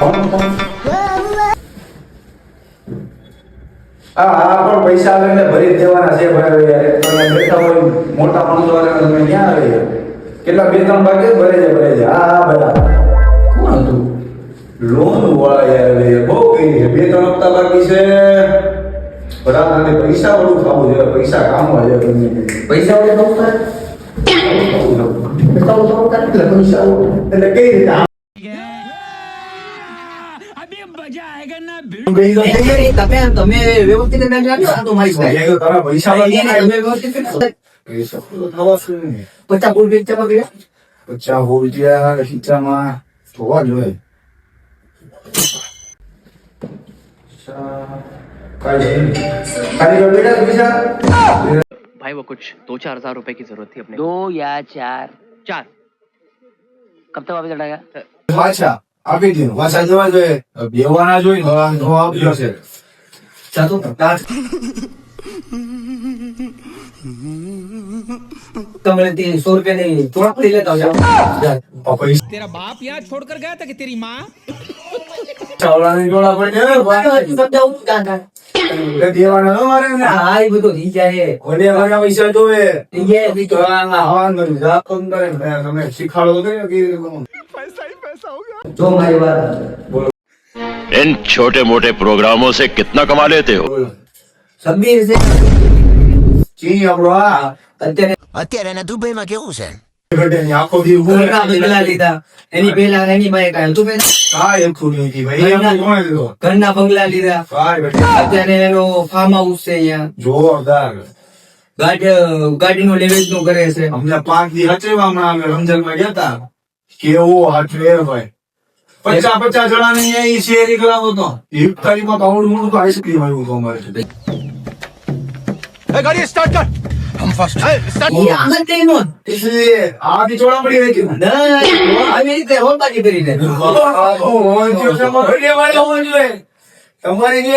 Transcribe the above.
પણ પૈસા આવે એટલે ભરી જ દેવાના છે ભાઈ યાર. તમે બેઠા હોય મોટા માણસો વાળા તમે ક્યાં આવે યાર? કેટલા 2-3 ભાગે ભરે છે. હા બધા કોણ હતું? લોન વાળા યાર બહુ કરી છે. 2-3 હપ્તા બાકી છે. બરાબર પૈસા વાળું ખાવું છે. પૈસા કામમાં છે. પૈસા વાળું ખાવું એટલે કઈ રીતે તમે વ્યવસ્થિત તો મારી પૈસા 50 ફૂલ વેચવામાં ગયા 50 રૂપિયા ખીચામાં જોવા જોઈએ. भाई वो कुछ 2-4 हज़ार रुपए की जरूरत थी अपने 2 या 4 4 कब तक वापस लौटाएगा પાછા આપી દીધું. પાછા જવા જોઈએ. બેવાના જોઈ નો આપ્યો છે. ચાલો તમને 100 રૂપિયાની થોડા પડી લેતા પૈસા तेरा बाप यहाँ छोड़कर गया था कि तेरी माँ ચાવડાની ગોળા પડે દેવાના નો મારે ને. હા એ બધું થઈ જાય ઓલે વાળા પૈસા જોવે. થઈ જાય બીજું હવાન કરી જાકોન કરે તમે શીખાડો તો કે કેવી રીતે જો મારી વાત इन छोटे मोटे प्रोग्रामों से कितना कमा लेते हो સમીર છે ચી આપણો આ અત્યારે એના દુબઈમાં કેવું છે ઘટેની આખો દી ઘરના બંગલા લીધા એની પેલા એની બાઈક આવ્યું તું પેલા કાય એકું નહીં કી ભાઈ એમ કોણે દીધો ઘરના બંગલા લીધા કાય બેટા અત્યારે એનો ફાર્મ હાઉસ છે અહીંયા જોરદાર. ગાડીનો લેવેજ નું કરે છે અમને 5 દી હચેવા હમણાં અમે રમઝાનમાં ગયા તા. કેવો હચવે ભાઈ 50 જણાની અહીં શેરી કરાવો તો ઇફતારીમાં તો આવડું મોટું તો આઈસ્ક્રીમ આવ્યું હતું અમારે. ગાડી સ્ટાર્ટ કર હમ ફર્સ્ટ ઈ આનંદ કઈ નો इसलिए आधी चौड़ा पड़ी रही थी આવી રીતે હોલબાજી કરી દે તમારી જે